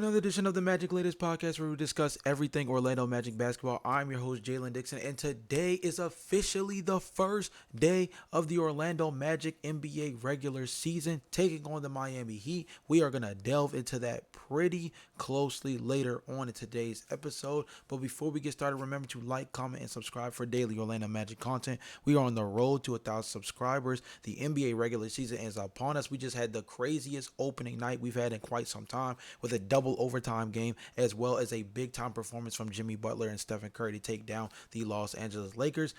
Another edition of the Magic Latest podcast where we discuss everything Orlando Magic basketball. I'm your host, Jalon Dixon, and today is officially the first day of the Orlando Magic NBA regular season taking on the Miami Heat. We are going to delve into that pretty closely later on in today's episode. But before we get started, remember to like, comment, and subscribe for daily Orlando Magic content. We are on the road to 1,000 subscribers. The NBA regular season is upon us. We just had the craziest opening night we've had in quite some time with a double overtime game as well as a big time performance from Jimmy Butler and Stephen Curry to take down the Los Angeles Lakers.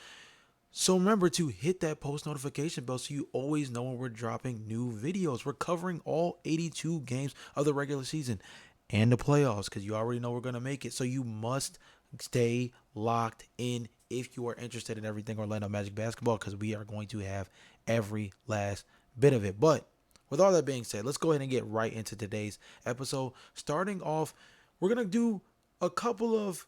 So remember to hit that post notification bell so you always know when we're dropping new videos. We're covering all 82 games of the regular season and the playoffs because you already know we're going to make it. So you must stay locked in if you are interested in everything Orlando Magic basketball because we are going to have every last bit of it. But with all that being said, let's go ahead and get right into today's episode. Starting off, we're going to do a couple of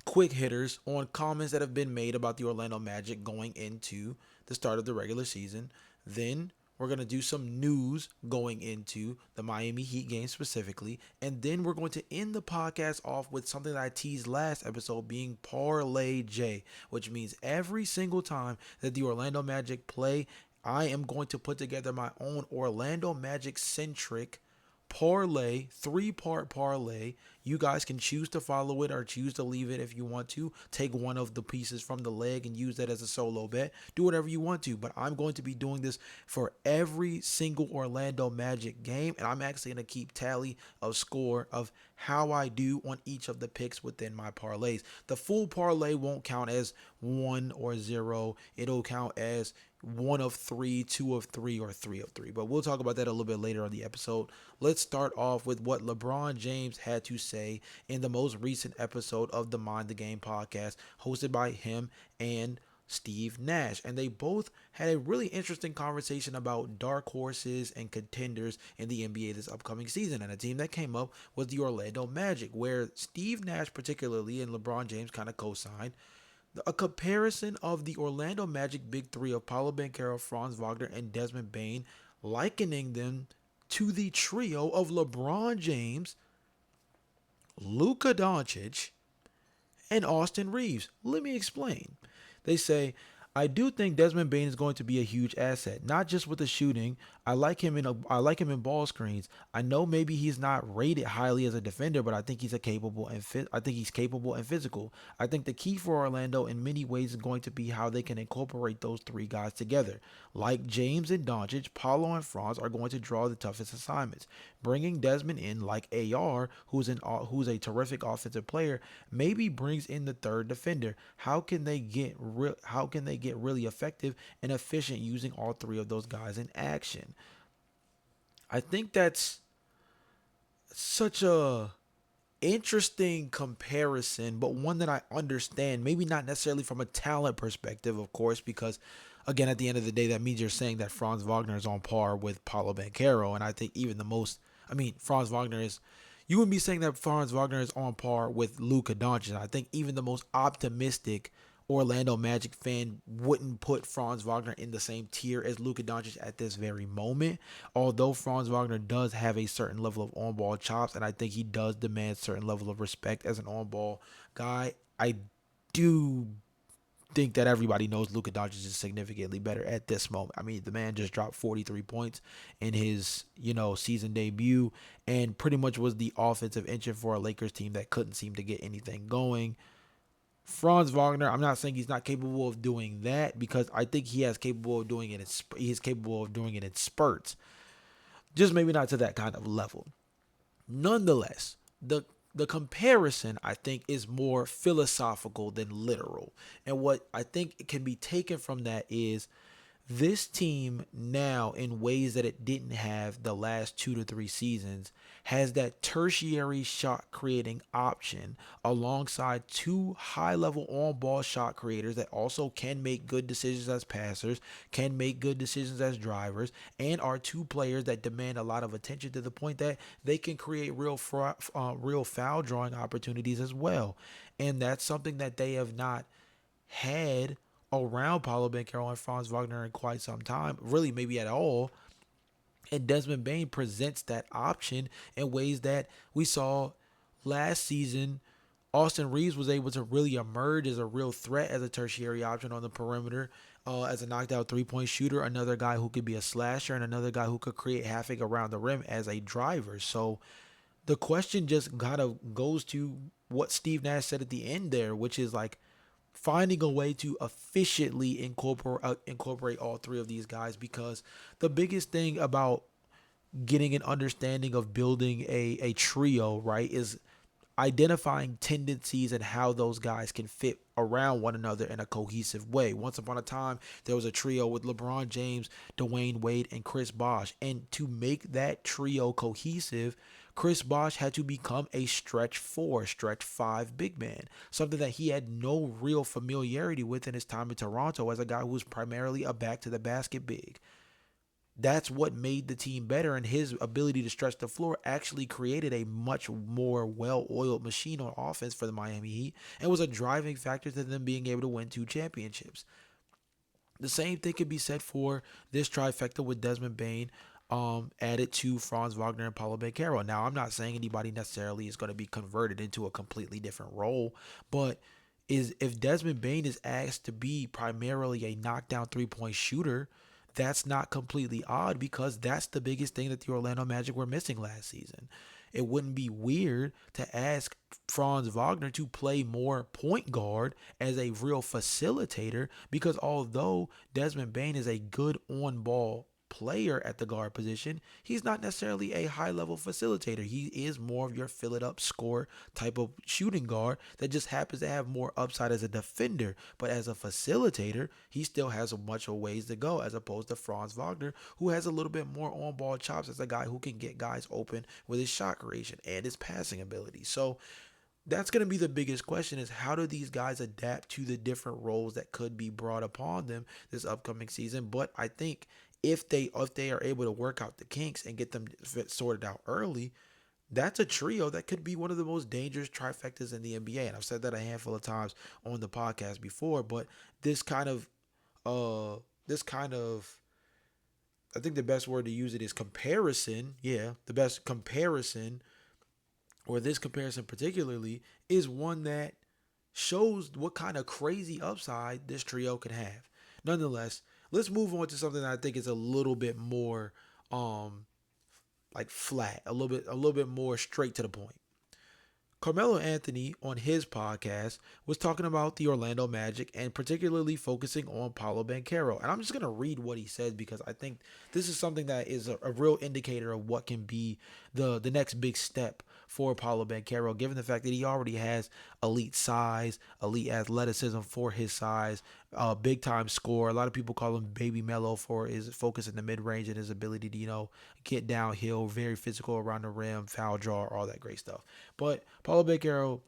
quick hitters on comments that have been made about the Orlando Magic going into the start of the regular season. Then we're going to do some news going into the Miami Heat game specifically. And then we're going to end the podcast off with something that I teased last episode being Parlay J, which means every single time that the Orlando Magic play, I am going to put together my own Orlando Magic centric parlay, three-part parlay. You guys can choose to follow it or choose to leave it if you want to. Take one of the pieces from the leg and use that as a solo bet. Do whatever you want to, but I'm going to be doing this for every single Orlando Magic game, and I'm actually going to keep tally of score of how I do on each of the picks within my parlays. The full parlay won't count as 1 or 0. It'll count as 1 of 3, 2 of 3, or 3 of 3. But we'll talk about that a little bit later on the episode. Let's start off with what LeBron James had to say in the most recent episode of the Mind the Game podcast, hosted by him and Steve Nash. And they both had a really interesting conversation about dark horses and contenders in the NBA this upcoming season. And a team that came up was the Orlando Magic, where Steve Nash particularly and LeBron James kind of co-signed a comparison of the Orlando Magic Big Three of Paulo Banchero, Franz Wagner, and Desmond Bane, likening them to the trio of LeBron James, Luka Doncic, and Austin Reeves. Let me explain. They say, I do think Desmond Bane is going to be a huge asset, not just with the shooting. I like him in ball screens. I know maybe he's not rated highly as a defender, but I think he's capable and physical. I think the key for Orlando in many ways is going to be how they can incorporate those three guys together. Like James and Doncic, Paulo and Franz are going to draw the toughest assignments. Bringing Desmond in like AR, who's a terrific offensive player, maybe brings in the third defender. How can they get really effective and efficient using all three of those guys in action? I think that's such a interesting comparison, but one that I understand. Maybe not necessarily from a talent perspective, of course, because again, at the end of the day, that means you're saying that Franz Wagner is on par with Paulo Banchero, and I think even the most, I mean, Franz Wagner is. You would be saying that Franz Wagner is on par with Luka Doncic. I think even the most optimistic Orlando Magic fan wouldn't put Franz Wagner in the same tier as Luka Doncic at this very moment. Although Franz Wagner does have a certain level of on-ball chops, and I think he does demand certain level of respect as an on-ball guy, I do think that everybody knows Luka Doncic is significantly better at this moment. I mean, the man just dropped 43 points in his, season debut and pretty much was the offensive engine for a Lakers team that couldn't seem to get anything going. Franz Wagner, I'm not saying he's not capable of doing that because I think he's capable of doing it in spurts. Just maybe not to that kind of level. Nonetheless, the comparison I think is more philosophical than literal. And what I think can be taken from that is this team now, in ways that it didn't have the last 2 to 3 seasons, has that tertiary shot creating option alongside two high level on ball shot creators that also can make good decisions as passers, can make good decisions as drivers, and are two players that demand a lot of attention to the point that they can create real foul drawing opportunities as well. And that's something that they have not had around Paulo Banchero and Franz Wagner in quite some time, really maybe at all. And Desmond Bain presents that option in ways that we saw last season. Austin Reeves was able to really emerge as a real threat as a tertiary option on the perimeter, as a knocked out 3 point shooter, another guy who could be a slasher, and another guy who could create havoc around the rim as a driver. So the question just kind of goes to what Steve Nash said at the end there, which is like finding a way to efficiently incorporate all three of these guys, because the biggest thing about getting an understanding of building a trio, right, is identifying tendencies and how those guys can fit around one another in a cohesive way. Once upon a time, there was a trio with LeBron James, Dwayne Wade, and Chris Bosh. And to make that trio cohesive, Chris Bosh had to become a stretch four, stretch five big man, something that he had no real familiarity with in his time in Toronto as a guy who was primarily a back to the basket big. That's what made the team better, and his ability to stretch the floor actually created a much more well-oiled machine on offense for the Miami Heat and was a driving factor to them being able to win 2 championships. The same thing could be said for this trifecta with Desmond Bain, added to Franz Wagner and Paulo Banchero. Now, I'm not saying anybody necessarily is going to be converted into a completely different role, but is if Desmond Bain is asked to be primarily a knockdown 3 point shooter, that's not completely odd, because that's the biggest thing that the Orlando Magic were missing last season. It wouldn't be weird to ask Franz Wagner to play more point guard as a real facilitator, because although Desmond Bain is a good on ball player at the guard position, he's not necessarily a high level facilitator. He is more of your fill it up score type of shooting guard that just happens to have more upside as a defender. But as a facilitator, he still has a much of ways to go, as opposed to Franz Wagner, who has a little bit more on ball chops as a guy who can get guys open with his shot creation and his passing ability. So that's going to be the biggest question, is how do these guys adapt to the different roles that could be brought upon them this upcoming season. But I think if they are able to work out the kinks and get them sorted out early, that's a trio that could be one of the most dangerous trifectas in the NBA. And I've said that a handful of times on the podcast before, but this kind of this kind of I think the best word to use it is comparison. Yeah, the best comparison, or this comparison particularly, is one that shows what kind of crazy upside this trio can have. Nonetheless, let's move on to something that I think is a little bit more like flat, a little bit more straight to the point. Carmelo Anthony on his podcast was talking about the Orlando Magic and particularly focusing on Paulo Banchero. And I'm just going to read what he said, because I think this is something that is a real indicator of what can be the next big step for Paulo Banchero, given the fact that he already has elite size, elite athleticism for his size, big time score. A lot of people call him Baby Mello for his focus in the mid range and his ability to, get downhill, very physical around the rim, foul draw, all that great stuff. But Paulo Banchero,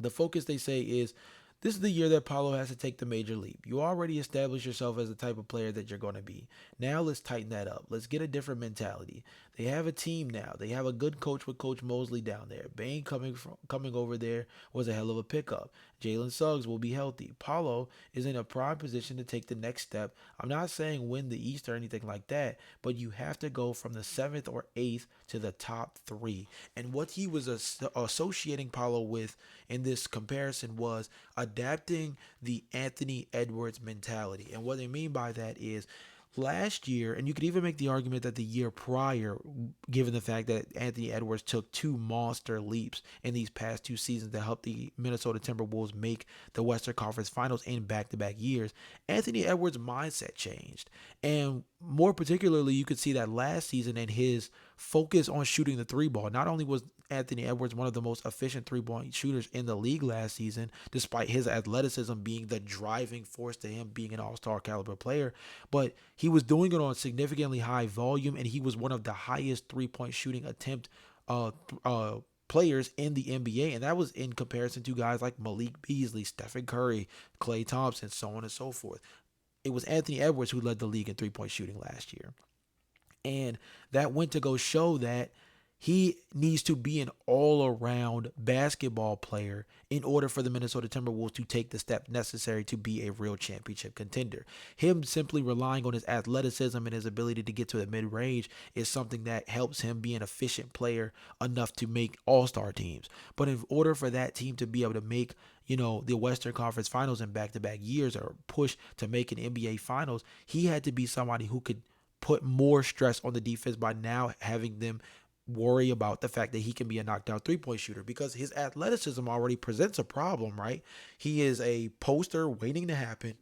the focus they say is this is the year that Paulo has to take the major leap. You already established yourself as the type of player that you're going to be. Now let's tighten that up. Let's get a different mentality. They have a team now. They have a good coach with Coach Mosley down there. Bain coming over there was a hell of a pickup. Jalen Suggs will be healthy. Paulo is in a prime position to take the next step. I'm not saying win the East or anything like that, but you have to go from the 7th or 8th to the top 3. And what he was associating Paulo with in this comparison was adapting the Anthony Edwards mentality. And what they mean by that is last year, and you could even make the argument that the year prior, given the fact that Anthony Edwards took 2 monster leaps in these past 2 seasons that helped the Minnesota Timberwolves make the Western Conference Finals in back-to-back years, Anthony Edwards' mindset changed. And more particularly, you could see that last season in his focus on shooting the three ball. Not only was Anthony Edwards one of the most efficient three-point shooters in the league last season, despite his athleticism being the driving force to him being an all-star caliber player, but he was doing it on significantly high volume, and he was one of the highest three-point shooting attempt players in the NBA, and that was in comparison to guys like Malik Beasley, Stephen Curry, Klay Thompson, so on and so forth. It was Anthony Edwards who led the league in three-point shooting last year. And that went to go show that He needs to be an all-around basketball player in order for the Minnesota Timberwolves to take the step necessary to be a real championship contender. Him simply relying on his athleticism and his ability to get to the mid-range is something that helps him be an efficient player enough to make all-star teams. But in order for that team to be able to make the Western Conference Finals in back-to-back years or push to make an NBA Finals, he had to be somebody who could put more stress on the defense by now having them worry about the fact that he can be a knockdown three-point shooter because his athleticism already presents a problem, right? He is a poster waiting to happen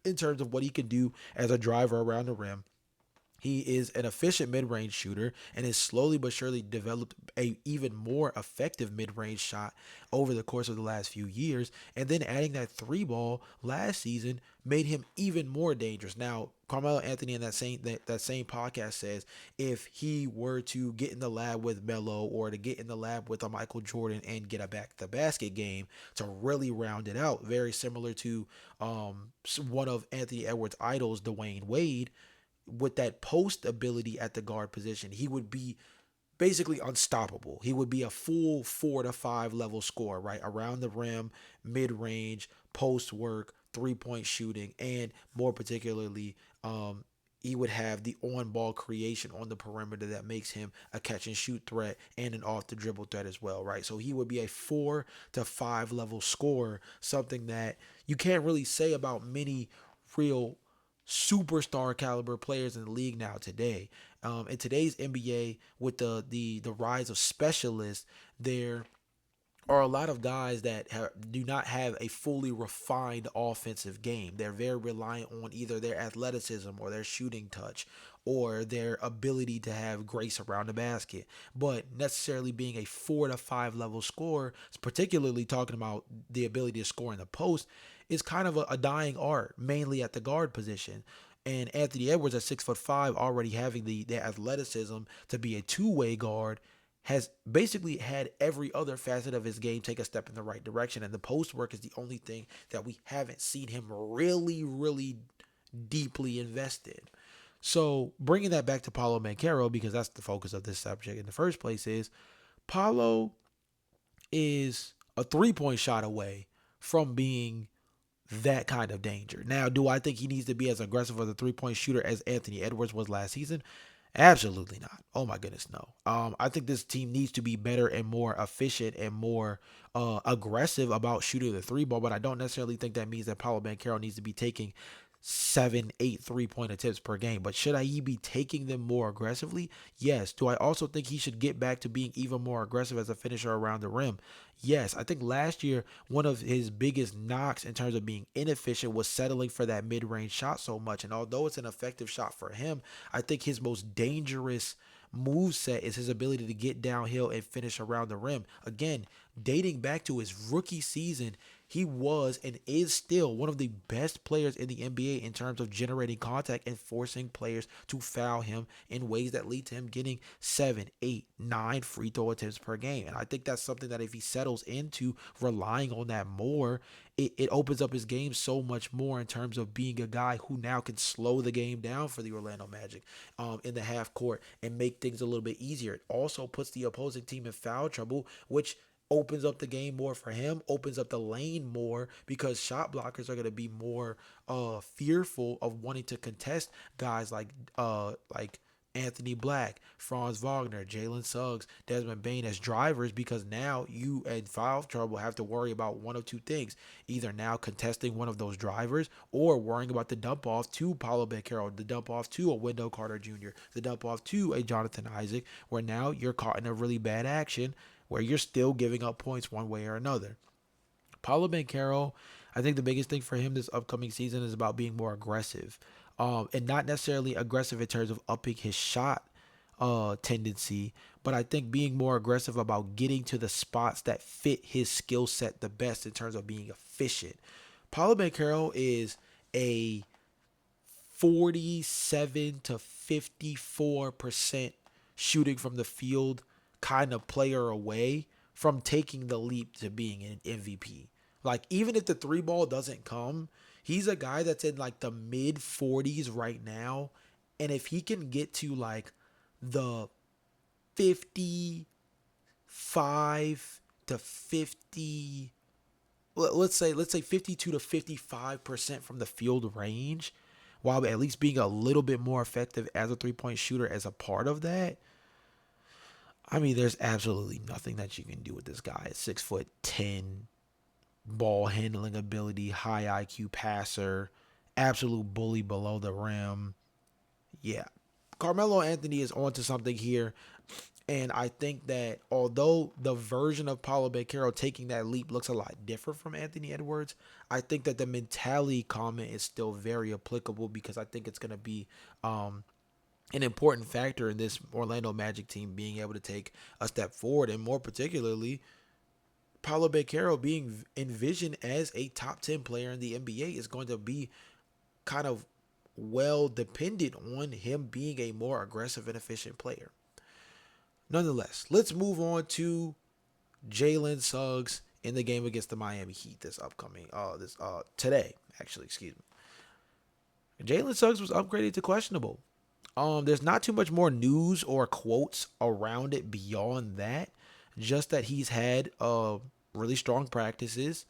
in terms of what he can do as a driver around the rim. He is an efficient mid-range shooter and has slowly but surely developed a even more effective mid-range shot over the course of the last few years. And then adding that three ball last season made him even more dangerous. Now, Carmelo Anthony in that same podcast says if he were to get in the lab with Melo or to get in the lab with a Michael Jordan and get a back to basket game to really round it out, very similar to one of Anthony Edwards' idols, Dwayne Wade, with that post ability at the guard position, he would be basically unstoppable. He would be a full 4 to 5 level scorer, right? Around the rim, mid range, post work, 3-point shooting, and more particularly, he would have the on ball creation on the perimeter that makes him a catch and shoot threat and an off the dribble threat as well, right? So he would be a 4 to 5 level scorer, something that you can't really say about many real superstar caliber players in the league now today. In today's NBA, with the rise of specialists, there are a lot of guys that do not have a fully refined offensive game. They're very reliant on either their athleticism or their shooting touch or their ability to have grace around the basket. But necessarily being a 4 to 5 level scorer, particularly talking about the ability to score in the post, is kind of a dying art, mainly at the guard position. And Anthony Edwards at 6'5", already having the athleticism to be a two-way guard, has basically had every other facet of his game take a step in the right direction. And the post work is the only thing that we haven't seen him really, really deeply invest in. So bringing that back to Paulo Banchero, because that's the focus of this subject in the first place, is Paulo is a 3-point shot away from being that kind of danger. Now, do I think he needs to be as aggressive as a 3-point shooter as Anthony Edwards was last season? Absolutely not. Oh my goodness, no. I think this team needs to be better and more efficient and more aggressive about shooting the three ball, but I don't necessarily think that means that Paulo Banchero needs to be taking 7, 8 3-point attempts per game. But should he be taking them more aggressively? Yes. Do I also think he should get back to being even more aggressive as a finisher around the rim? Yes. I think last year, one of his biggest knocks in terms of being inefficient was settling for that mid-range shot so much. And although it's an effective shot for him, I think his most dangerous move set is his ability to get downhill and finish around the rim. Again, dating back to his rookie season, he was and is still one of the best players in the NBA in terms of generating contact and forcing players to foul him in ways that lead to him getting 7, 8, 9 free throw attempts per game. And I think that's something that if he settles into relying on that more, it opens up his game so much more in terms of being a guy who now can slow the game down for the Orlando Magic in the half court and make things a little bit easier. It also puts the opposing team in foul trouble, which opens up the game more for him, opens up the lane more because shot blockers are going to be more fearful of wanting to contest guys like Anthony Black, Franz Wagner, Jalen Suggs, Desmond Bane as drivers, because now you in foul trouble have to worry about one of two things: either now contesting one of those drivers or worrying about the dump off to Paulo Banchero, the dump off to a Wendell Carter Jr., the dump off to a Jonathan Isaac, where now you're caught in a really bad action where you're still giving up points one way or another. Paulo Banchero, I think the biggest thing for him this upcoming season is about being more aggressive, and not necessarily aggressive in terms of upping his shot tendency, but I think being more aggressive about getting to the spots that fit his skill set the best in terms of being efficient. Paulo Banchero is a 47 to 54% shooting from the field kind of player away from taking the leap to being an MVP. Like, even if the three ball doesn't come, he's a guy that's in like the mid 40s right now. And if he can get to like the 55 to 50, let's say 52 to 55% from the field range, while at least being a little bit more effective as a three-point shooter as a part of that. I mean, there's absolutely nothing that you can do with this guy. 6'10", ball handling ability, high IQ passer, absolute bully below the rim. Yeah, Carmelo Anthony is onto something here. And I think that although the version of Paulo Banchero taking that leap looks a lot different from Anthony Edwards, I think that the mentality comment is still very applicable, because I think it's going to be an important factor in this Orlando Magic team being able to take a step forward, and more particularly, Paulo Banchero being envisioned as a top 10 player in the NBA is going to be kind of well dependent on him being a more aggressive and efficient player. Nonetheless, let's move on to Jalen Suggs in the game against the Miami Heat today, actually, excuse me. Jalen Suggs was upgraded to questionable. There's not too much more news or quotes around it beyond that. Just that he's had really strong practices,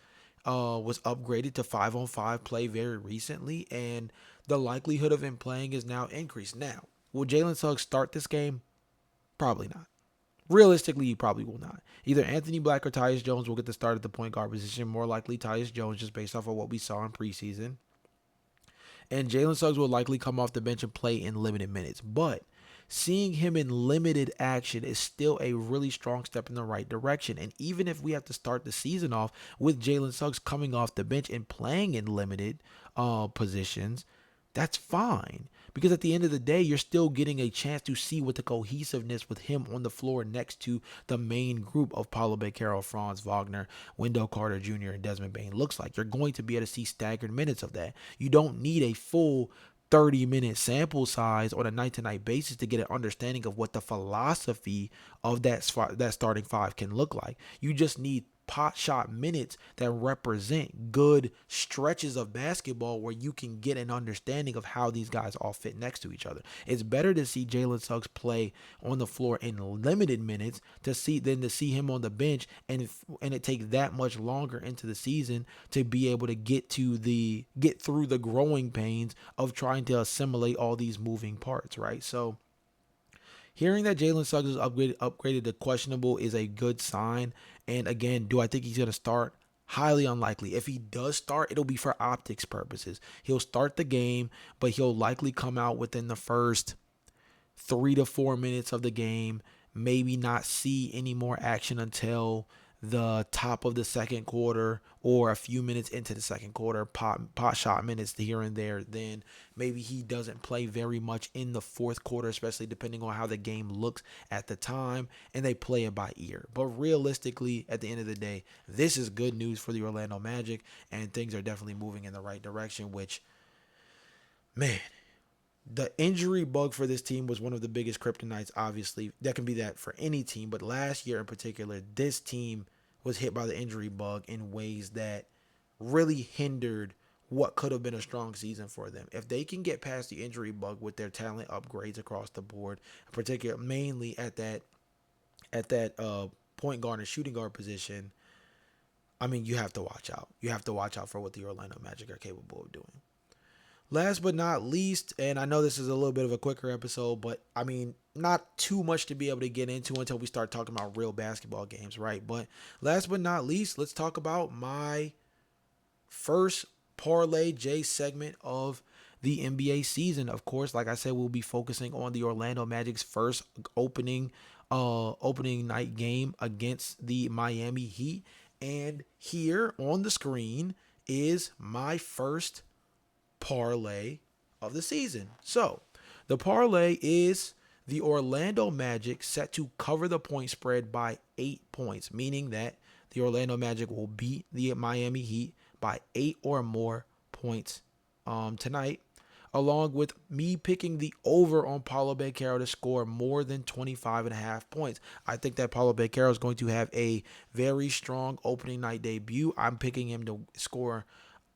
was upgraded to 5-on-5 play very recently, and the likelihood of him playing is now increased. Now, will Jalen Suggs start this game? Probably not. Realistically, he probably will not. Either Anthony Black or Tyus Jones will get the start at the point guard position. More likely Tyus Jones, just based off of what we saw in preseason. And Jalen Suggs will likely come off the bench and play in limited minutes. But seeing him in limited action is still a really strong step in the right direction. And even if we have to start the season off with Jalen Suggs coming off the bench and playing in limited positions, that's fine. Because at the end of the day, you're still getting a chance to see what the cohesiveness with him on the floor next to the main group of Paulo Banchero, Franz Wagner, Wendell Carter Jr., and Desmond Bane looks like. You're going to be able to see staggered minutes of that. You don't need a full 30-minute sample size on a night-to-night basis to get an understanding of what the philosophy of that starting five can look like. You just need pot shot minutes that represent good stretches of basketball where you can get an understanding of how these guys all fit next to each other. It's better to see Jalen Suggs play on the floor in limited minutes than to see him on the bench, and it takes that much longer into the season to be able to get through the growing pains of trying to assimilate all these moving parts, right? So hearing that Jalen Suggs is upgraded to questionable is a good sign. And again, do I think he's going to start? Highly unlikely. If he does start, it'll be for optics purposes. He'll start the game, but he'll likely come out within the first 3 to 4 minutes of the game, maybe not see any more action until the top of the second quarter or a few minutes into the second quarter, pot shot minutes here and there. Then maybe he doesn't play very much in the fourth quarter, especially depending on how the game looks at the time, and they play it by ear. But realistically, at the end of the day, this is good news for the Orlando Magic, and things are definitely moving in the right direction, which, man, the injury bug for this team was one of the biggest kryptonites, obviously. That can be that for any team, but last year in particular, this team was hit by the injury bug in ways that really hindered what could have been a strong season for them. If they can get past the injury bug with their talent upgrades across the board, particularly mainly at that point guard and shooting guard position, I mean, you have to watch out. You have to watch out for what the Orlando Magic are capable of doing. Last but not least, and I know this is a little bit of a quicker episode, but I mean, not too much to be able to get into until we start talking about real basketball games, right? But last but not least, let's talk about my first Parlay J segment of the NBA season. Of course, like I said, we'll be focusing on the Orlando Magic's first opening night game against the Miami Heat. And here on the screen is my first parlay of the season. So the parlay is the Orlando Magic set to cover the point spread by 8 points, meaning that the Orlando Magic will beat the Miami Heat by 8 or more points tonight, along with me picking the over on Paulo Banchero to score more than 25.5 points. I think that Paulo Banchero is going to have a very strong opening night debut. I'm picking him to score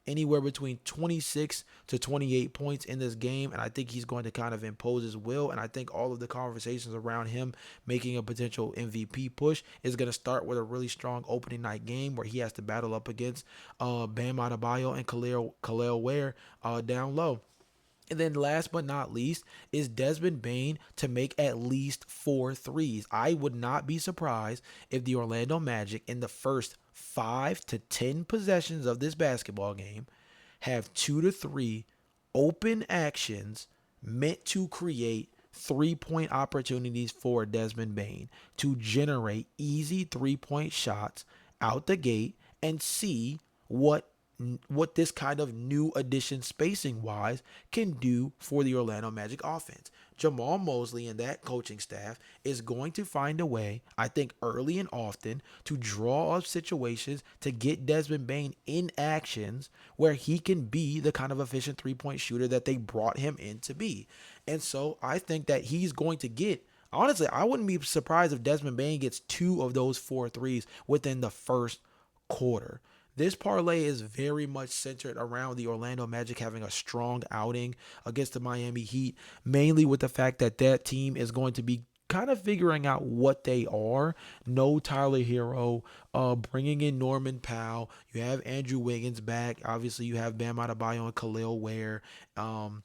anywhere between 26 to 28 points in this game, and I think he's going to kind of impose his will. And I think all of the conversations around him making a potential MVP push is going to start with a really strong opening night game where he has to battle up against Bam Adebayo and Khalil Ware down low. And then last but not least is Desmond Bane to make at least 4 threes. I would not be surprised if the Orlando Magic in the first 5 to 10 possessions of this basketball game have 2 to 3 open actions meant to create 3-point opportunities for Desmond Bane to generate easy 3-point shots out the gate and see what this kind of new addition spacing wise can do for the Orlando Magic offense. Jamal Mosley and that coaching staff is going to find a way, I think early and often, to draw up situations to get Desmond Bane in actions where he can be the kind of efficient 3-point shooter that they brought him in to be. And so I think that he's going to get, honestly, I wouldn't be surprised if Desmond Bane gets 2 of those 4 threes within the first quarter. This parlay is very much centered around the Orlando Magic having a strong outing against the Miami Heat, mainly with the fact that that team is going to be kind of figuring out what they are. No Tyler Hero, bringing in Norman Powell. You have Andrew Wiggins back. Obviously, you have Bam Adebayo and Khalil Ware. And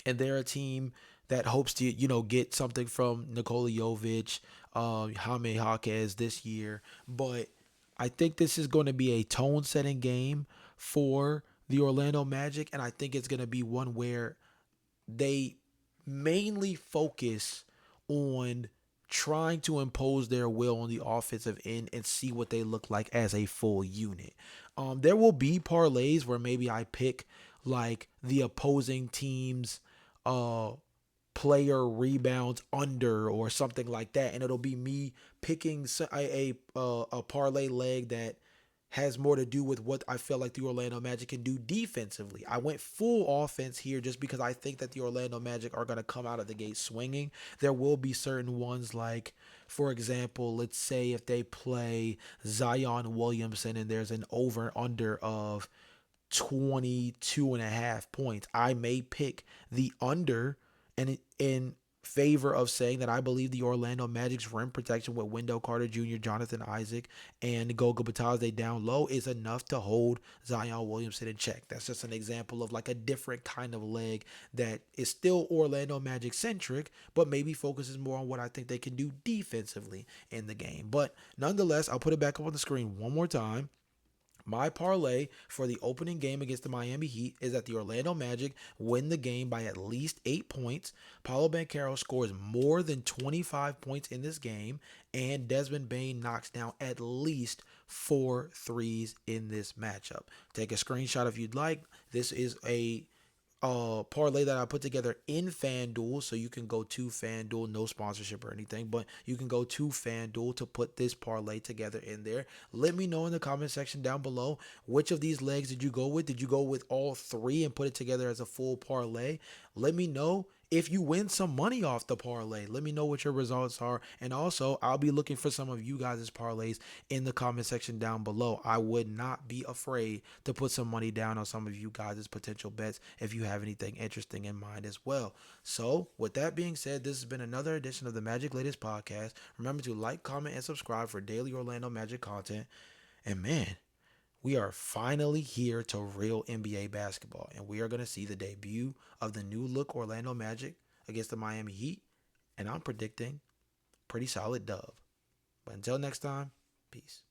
they're a team that hopes to, get something from Nikola Jovic, Jaime Jaquez this year. But I think this is going to be a tone-setting game for the Orlando Magic, and I think it's going to be one where they mainly focus on trying to impose their will on the offensive end and see what they look like as a full unit. There will be parlays where maybe I pick like the opposing team's uh player rebounds under or something like that, and it'll be me picking a parlay leg that has more to do with what I feel like the Orlando Magic can do defensively. I went full offense here just because I think that the Orlando Magic are going to come out of the gate swinging. There will be certain ones like, for example, let's say if they play Zion Williamson and there's an over under of 22 and a half points, I may pick the under and in favor of saying that I believe the Orlando Magic's rim protection with Wendell Carter Jr., Jonathan Isaac, and Goga Batadze down low is enough to hold Zion Williamson in check. That's just an example of like a different kind of leg that is still Orlando Magic centric, but maybe focuses more on what I think they can do defensively in the game. But nonetheless, I'll put it back up on the screen one more time. My parlay for the opening game against the Miami Heat is that the Orlando Magic win the game by at least 8 points. Paolo Banchero scores more than 25 points in this game, and Desmond Bane knocks down at least 4 threes in this matchup. Take a screenshot if you'd like. This is a parlay that I put together in FanDuel, so you can go to FanDuel, no sponsorship or anything, but you can go to FanDuel to put this parlay together in there. Let me know in the comment section down below which of these legs did you go with. Did you go with all 3 and put it together as a full parlay? Let me know if you win some money off the parlay. Let me know what your results are. And also, I'll be looking for some of you guys' parlays in the comment section down below. I would not be afraid to put some money down on some of you guys' potential bets if you have anything interesting in mind as well. So, with that being said, this has been another edition of the Magic Latest Podcast. Remember to like, comment, and subscribe for daily Orlando Magic content. And man, we are finally here to real NBA basketball, and we are going to see the debut of the new look Orlando Magic against the Miami Heat, and I'm predicting pretty solid dub. But until next time, peace.